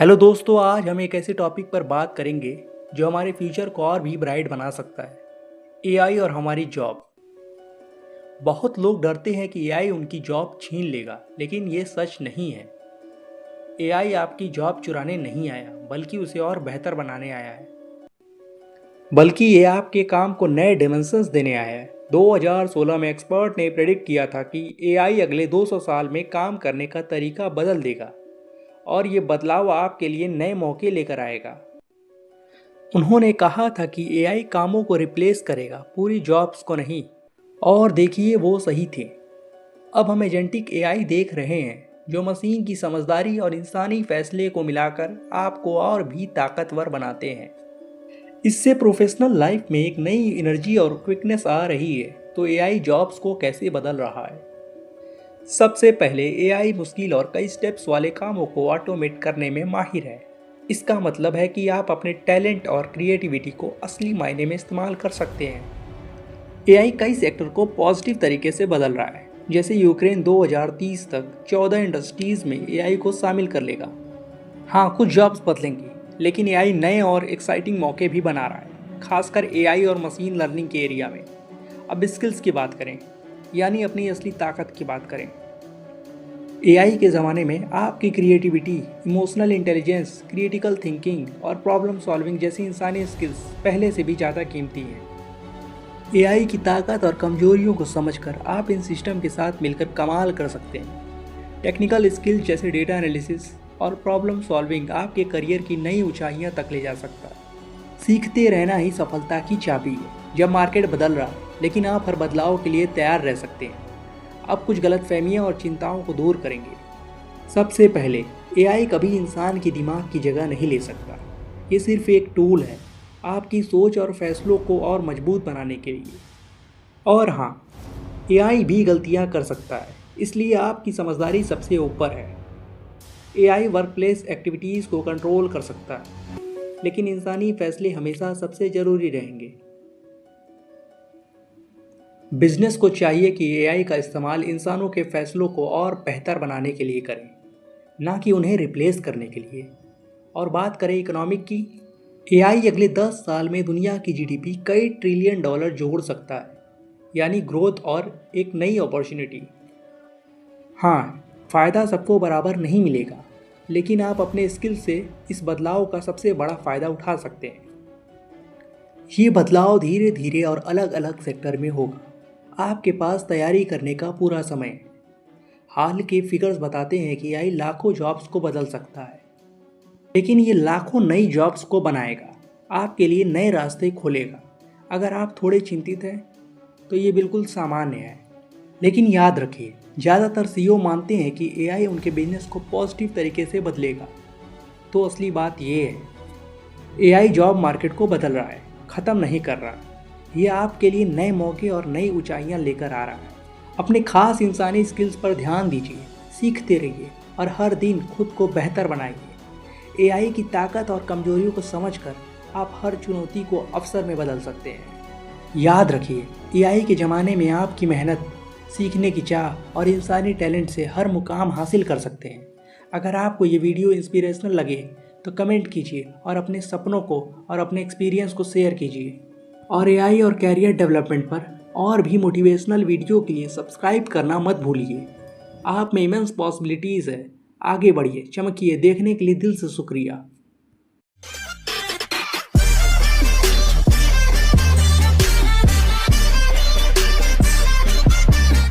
Hello दोस्तों, आज हम एक ऐसे टॉपिक पर बात करेंगे जो हमारे फ्यूचर को और भी ब्राइट बना सकता है। एआई और हमारी जॉब। बहुत लोग डरते हैं कि एआई उनकी जॉब छीन लेगा, लेकिन ये सच नहीं है। एआई आपकी जॉब चुराने नहीं आया, बल्कि उसे और बेहतर बनाने आया है। बल्कि ये आपके काम को नए डायमेंशंस देने आया है। 2016 में एक्सपर्ट ने प्रेडिक्ट किया था कि एआई अगले 200 साल में काम करने का तरीका बदल देगा और ये बदलाव आपके लिए नए मौके लेकर आएगा। उन्होंने कहा था कि एआई कामों को रिप्लेस करेगा, पूरी जॉब्स को नहीं। और देखिए, वो सही थे। अब हम एजेंटिक एआई देख रहे हैं जो मशीन की समझदारी और इंसानी फैसले को मिलाकर आपको और भी ताकतवर बनाते हैं। इससे प्रोफेशनल लाइफ में एक नई एनर्जी और क्विकनेस आ रही है। तो एआई जॉब्स को कैसे बदल रहा है? सबसे पहले, एआई मुश्किल और कई स्टेप्स वाले कामों को ऑटोमेट करने में माहिर है। इसका मतलब है कि आप अपने टैलेंट और क्रिएटिविटी को असली मायने में इस्तेमाल कर सकते हैं। एआई कई सेक्टर को पॉजिटिव तरीके से बदल रहा है, जैसे यूक्रेन 2030 तक 14 इंडस्ट्रीज में एआई को शामिल कर लेगा। हाँ, कुछ जॉब्स बदलेंगी, लेकिन एआई नए और एक्साइटिंग मौके भी बना रहा है, खासकर एआई और मशीन लर्निंग के एरिया में। अब स्किल्स की बात करें, यानी अपनी असली ताकत की बात करें। एआई के ज़माने में आपकी creativity, emotional intelligence, critical thinking और प्रॉब्लम सॉल्विंग जैसी इंसानी स्किल्स पहले से भी ज़्यादा कीमती हैं। एआई की ताकत और कमजोरियों को समझकर आप इन सिस्टम के साथ मिलकर कमाल कर सकते हैं। टेक्निकल स्किल्स जैसे डेटा एनालिसिस और प्रॉब्लम सॉल्विंग आपके करियर की नई ऊंचाइयां तक ले जा सकता है। सीखते रहना ही सफलता की चाबी है। जब मार्केट बदल रहा है, लेकिन आप हर बदलाव के लिए तैयार रह सकते हैं। अब कुछ गलतफहमियां और चिंताओं को दूर करेंगे। सबसे पहले, एआई कभी इंसान की दिमाग की जगह नहीं ले सकता। ये सिर्फ एक टूल है, आपकी सोच और फैसलों को और मजबूत बनाने के लिए। और हाँ, एआई भी गलतियां कर सकता है, इसलिए आपकी समझदारी सबसे ऊपर है। एआई वर्कप्लेस एक्टिविटीज़ को कंट्रोल कर सकता है, लेकिन इंसानी फैसले हमेशा सबसे ज़रूरी रहेंगे। बिजनेस को चाहिए कि एआई का इस्तेमाल इंसानों के फैसलों को और बेहतर बनाने के लिए करें, ना कि उन्हें रिप्लेस करने के लिए। और बात करें इकोनॉमिक की, एआई अगले 10 साल में दुनिया की जीडीपी कई ट्रिलियन डॉलर जोड़ सकता है, यानी ग्रोथ और एक नई अपॉर्चुनिटी। हाँ, फ़ायदा सबको बराबर नहीं मिलेगा, लेकिन आप अपने स्किल से इस बदलाव का सबसे बड़ा फ़ायदा उठा सकते हैं। ये बदलाव धीरे धीरे और अलग अलग सेक्टर में होगा। आपके पास तैयारी करने का पूरा समय है। हाल के फिगर्स बताते हैं कि एआई लाखों जॉब्स को बदल सकता है, लेकिन ये लाखों नई जॉब्स को बनाएगा, आपके लिए नए रास्ते खोलेगा। अगर आप थोड़े चिंतित हैं तो ये बिल्कुल सामान्य है, लेकिन याद रखिए, ज़्यादातर सीईओ मानते हैं कि एआई उनके बिजनेस को पॉजिटिव तरीके से बदलेगा। तो असली बात ये है, एआई जॉब मार्केट को बदल रहा है, ख़त्म नहीं कर रहा। ये आपके लिए नए मौके और नई ऊंचाइयां लेकर आ रहा है। अपने खास इंसानी स्किल्स पर ध्यान दीजिए, सीखते रहिए और हर दिन खुद को बेहतर बनाइए। एआई की ताकत और कमजोरियों को समझकर आप हर चुनौती को अवसर में बदल सकते हैं। याद रखिए, एआई के ज़माने में आपकी मेहनत, सीखने की चाह और इंसानी टैलेंट से हर मुकाम हासिल कर सकते हैं। अगर आपको ये वीडियो इंस्पिरेशनल लगे तो कमेंट कीजिए और अपने सपनों को और अपने एक्सपीरियंस को शेयर कीजिए। और एआई और कैरियर डेवलपमेंट पर और भी मोटिवेशनल वीडियो के लिए सब्सक्राइब करना मत भूलिए। आप में इमेंस पॉसिबिलिटीज़ है। आगे बढ़िए, चमकिए। देखने के लिए दिल से शुक्रिया।